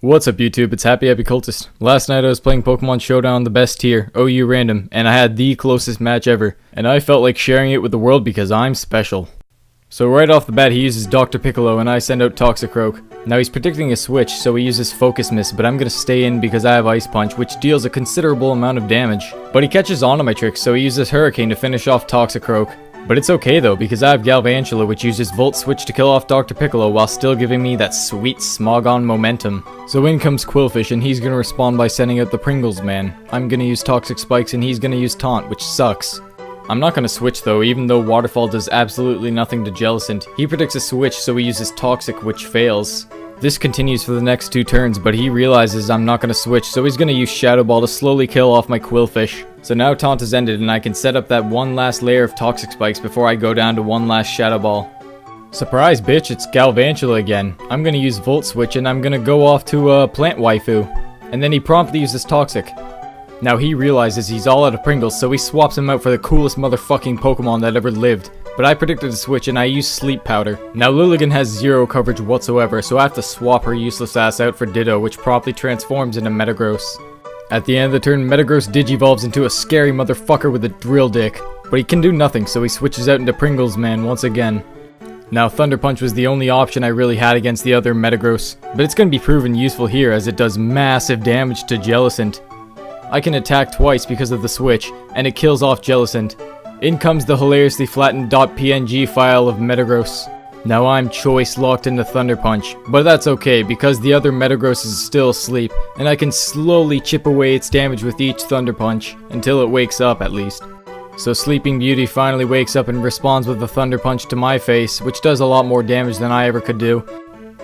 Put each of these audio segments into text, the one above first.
What's up YouTube, it's HappyHappyCultist. Last night I was playing Pokemon Showdown on the best tier, OU random, and I had the closest match ever, and I felt like sharing it with the world because I'm special. So right off the bat he uses Dr. Piccolo and I send out Toxicroak. Now he's predicting a switch, so he uses Focus Miss, but I'm gonna stay in because I have Ice Punch, which deals a considerable amount of damage. But he catches on to my tricks, so he uses Hurricane to finish off Toxicroak. But it's okay though, because I have Galvantula, which uses Volt Switch to kill off Dr. Piccolo while still giving me that sweet Smogon momentum. So in comes Quillfish, and he's gonna respond by sending out the Pringles man. I'm gonna use Toxic Spikes, and he's gonna use Taunt, which sucks. I'm not gonna switch though, even though Waterfall does absolutely nothing to Jellicent. He predicts a switch, so he uses Toxic, which fails. This continues for the next 2 turns, but he realizes I'm not gonna switch, so he's gonna use Shadow Ball to slowly kill off my Quillfish. So now Taunt is ended, and I can set up that one last layer of Toxic Spikes before I go down to one last Shadow Ball. Surprise bitch, it's Galvantula again. I'm gonna use Volt Switch, and I'm gonna go off to Plant Waifu. And then he promptly uses Toxic. Now he realizes he's all out of Pringles, so he swaps him out for the coolest motherfucking Pokemon that ever lived. But I predicted a switch and I used Sleep Powder. Now Lilligant has 0 coverage whatsoever, so I have to swap her useless ass out for Ditto, which promptly transforms into Metagross. At the end of the turn, Metagross digivolves into a scary motherfucker with a drill dick. But he can do nothing, so he switches out into Pringles Man once again. Now Thunder Punch was the only option I really had against the other Metagross, but it's going to be proven useful here as it does massive damage to Jellicent. I can attack twice because of the switch, and it kills off Jellicent. In comes the hilariously flattened .png file of Metagross. Now I'm choice locked into Thunder Punch, but that's okay because the other Metagross is still asleep, and I can slowly chip away its damage with each Thunder Punch, until it wakes up at least. So Sleeping Beauty finally wakes up and responds with a Thunder Punch to my face, which does a lot more damage than I ever could do.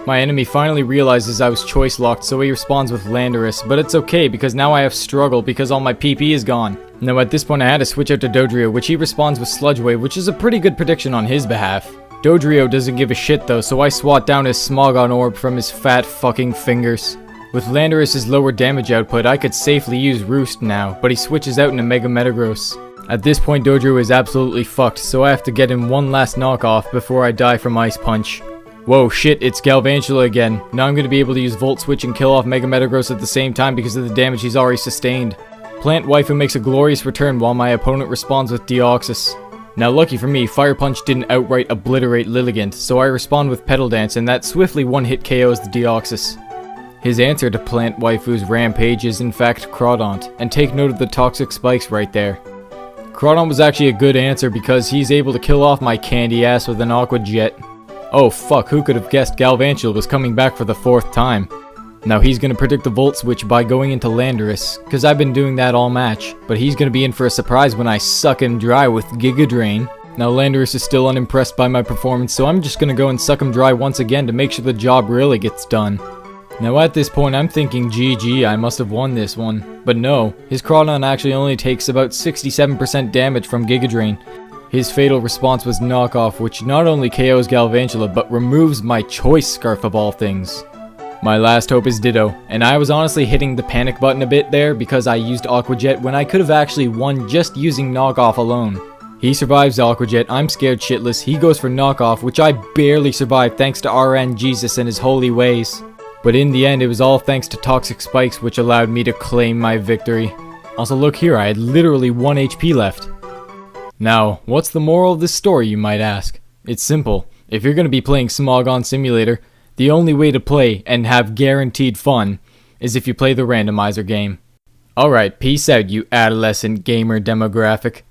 My enemy finally realizes I was choice locked, so he responds with Landorus, but it's okay because now I have Struggle because all my PP is gone. Now at this point I had to switch out to Dodrio, which he responds with Sludge Wave, which is a pretty good prediction on his behalf. Dodrio doesn't give a shit though, so I swat down his Smogon Orb from his fat fucking fingers. With Landorus' lower damage output, I could safely use Roost now, but he switches out into Mega Metagross. At this point Dodrio is absolutely fucked, so I have to get in one last knockoff before I die from Ice Punch. Whoa, shit, it's Galvantula again. Now I'm going to be able to use Volt Switch and kill off Mega Metagross at the same time because of the damage he's already sustained. Plant Waifu makes a glorious return while my opponent responds with Deoxys. Now lucky for me, Fire Punch didn't outright obliterate Lilligant, so I respond with Petal Dance and that swiftly one-hit KOs the Deoxys. His answer to Plant Waifu's Rampage is in fact Crawdaunt, and take note of the Toxic Spikes right there. Crawdaunt was actually a good answer because he's able to kill off my candy ass with an Aqua Jet. Oh fuck, who could have guessed Galvantula was coming back for the 4th time? Now he's gonna predict the Volt Switch by going into Landorus, cause I've been doing that all match, but he's gonna be in for a surprise when I suck him dry with Giga Drain. Now Landorus is still unimpressed by my performance, so I'm just gonna go and suck him dry once again to make sure the job really gets done. Now at this point I'm thinking GG, I must have won this one. But no, his Crawdaunt actually only takes about 67% damage from Giga Drain. His fatal response was Knockoff, which not only KOs Galvantula, but removes my Choice Scarf of all things. My last hope is Ditto, and I was honestly hitting the panic button a bit there because I used Aqua Jet when I could have actually won just using Knockoff alone. He survives Aqua Jet, I'm scared shitless, he goes for Knockoff, which I barely survived thanks to RN Jesus and his holy ways. But in the end it was all thanks to Toxic Spikes which allowed me to claim my victory. Also look here, I had literally 1 HP left. Now, what's the moral of this story, you might ask? It's simple. If you're going to be playing Smogon Simulator, the only way to play and have guaranteed fun is if you play the Randomizer game. Alright, peace out you adolescent gamer demographic.